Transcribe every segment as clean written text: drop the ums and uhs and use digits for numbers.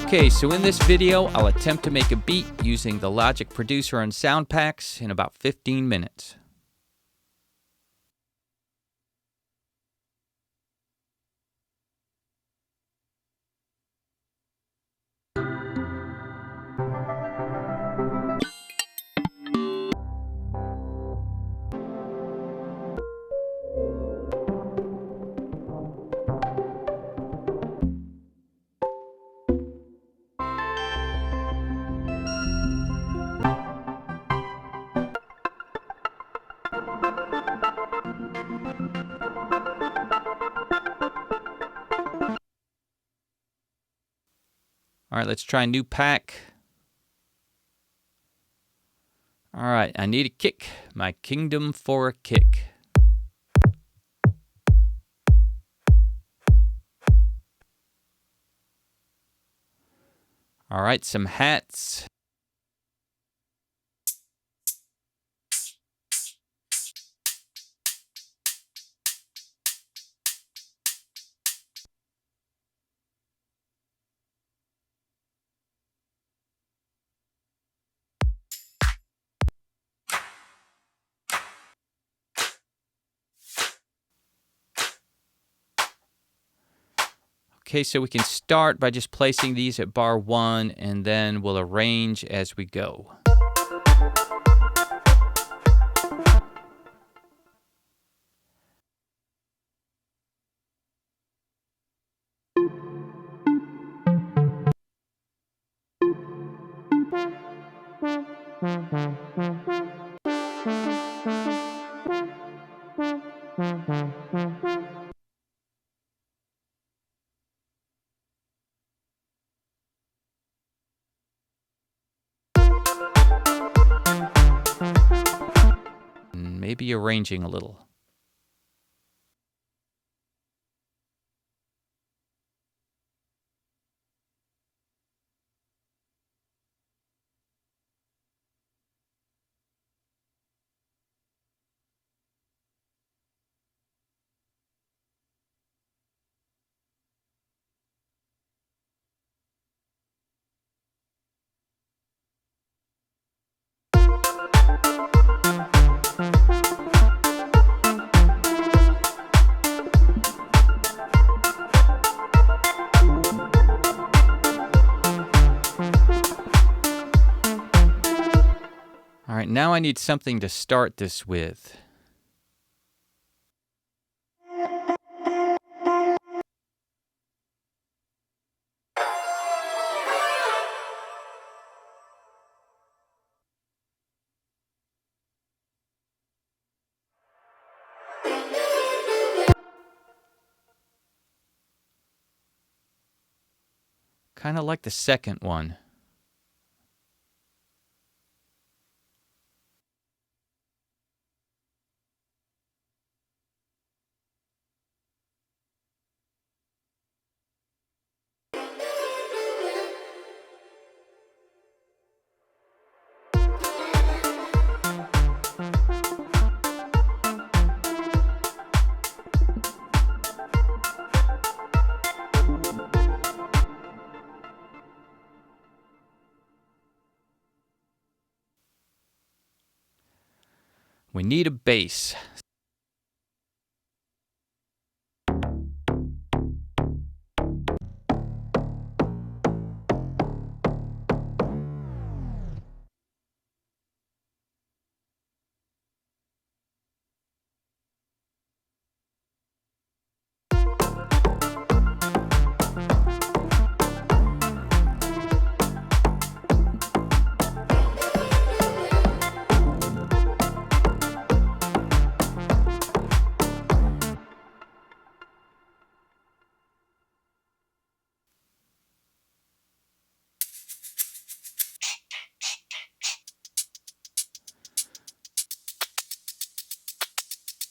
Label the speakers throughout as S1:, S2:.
S1: Okay, so in this video, I'll attempt to make a beat using the Logic Producer and sound packs in about 15 minutes. All right, let's try a new pack. All right, I need a kick. My kingdom for a kick. All right, some hats. Okay, so we can start by just placing these at bar 1, and then we'll arrange as we go. Maybe arranging a little. All right, now I need something to start this with. Kind of like the second one. We need a bass.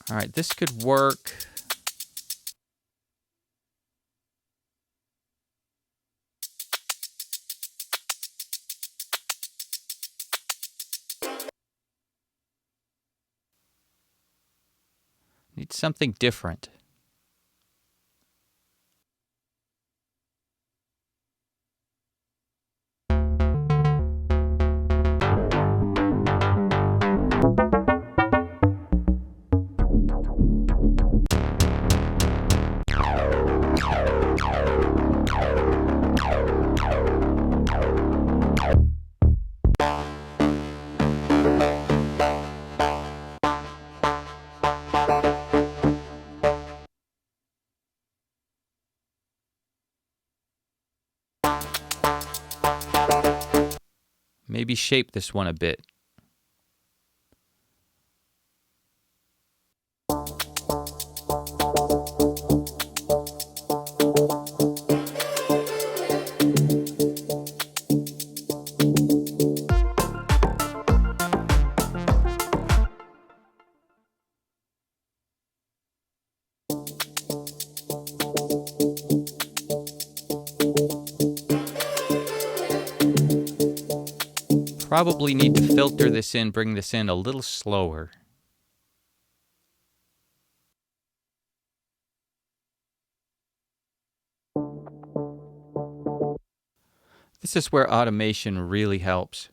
S1: All right, this could work. Need something different. maybe shape this one a bit. Probably need to filter this in, bring this in a little slower. This is where automation really helps.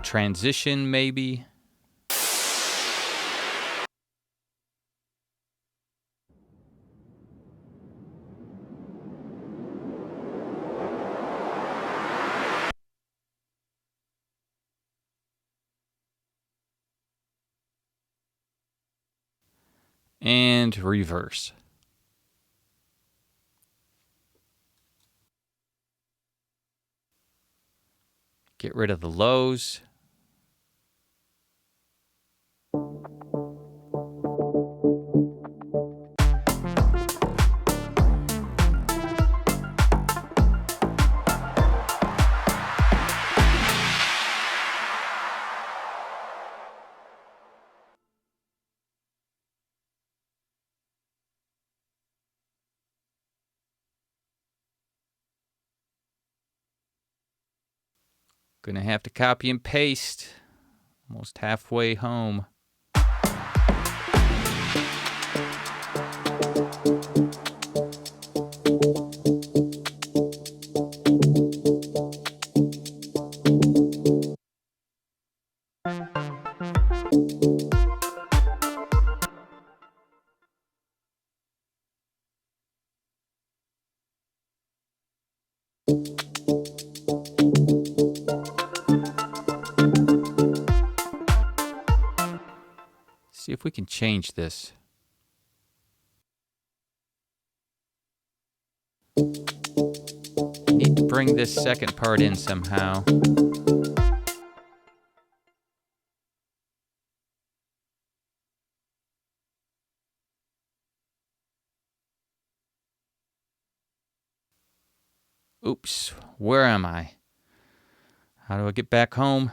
S1: Transition, maybe. And reverse. Get rid of the lows. Gonna have to copy and paste. Almost halfway home. See if we can change this. Need to bring this second part in somehow. Oops, where am I? How do I get back home?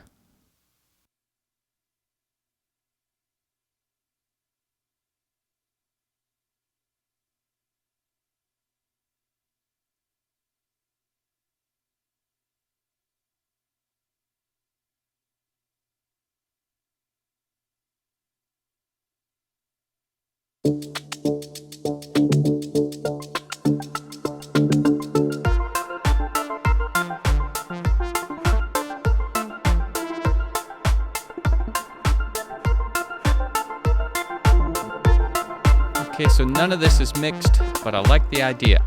S1: Okay, so none of this is mixed, but I like the idea.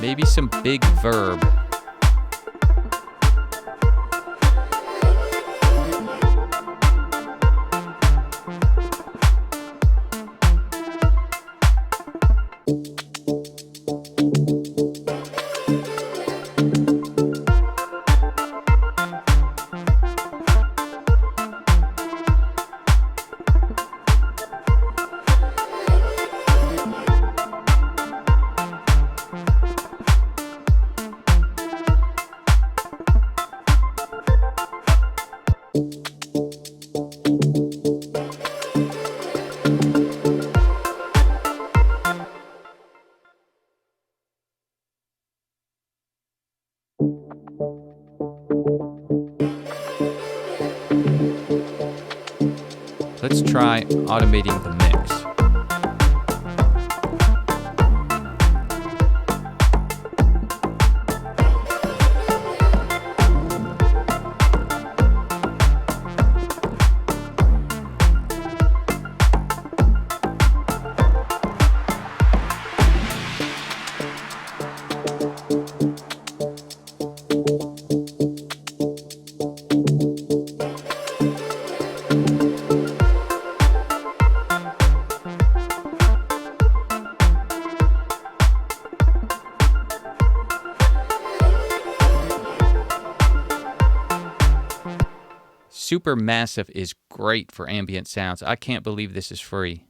S1: Maybe some big verb. Let's try automating the mix. Supermassive is great for ambient sounds. I can't believe this is free.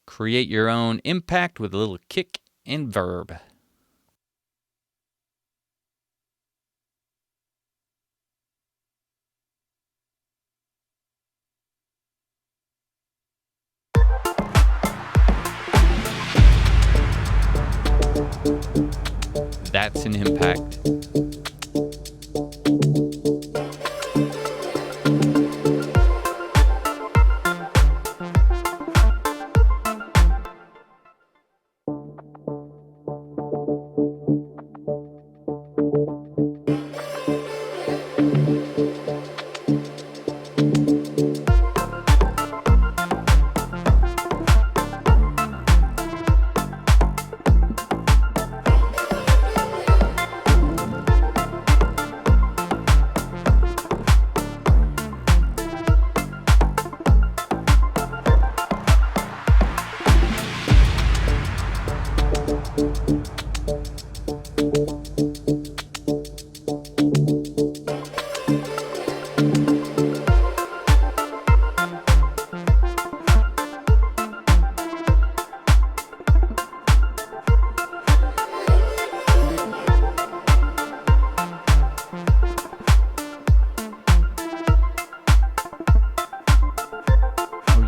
S1: Create your own impact with a little kick and verb. That's an impact.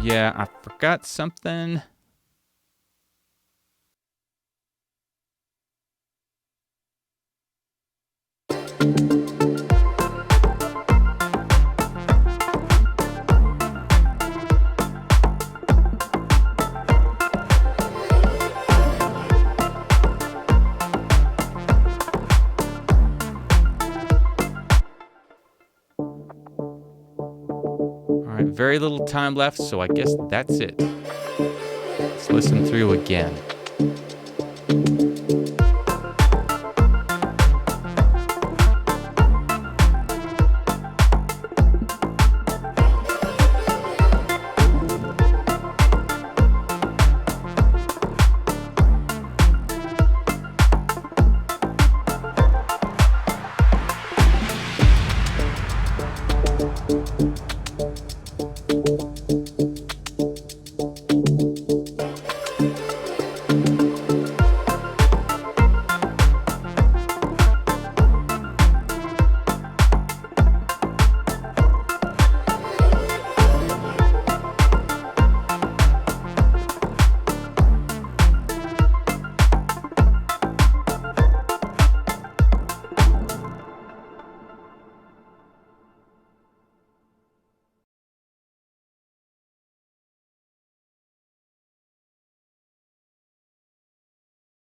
S1: Yeah, I forgot something. All right, very little time left, so I guess that's it. Let's listen through again.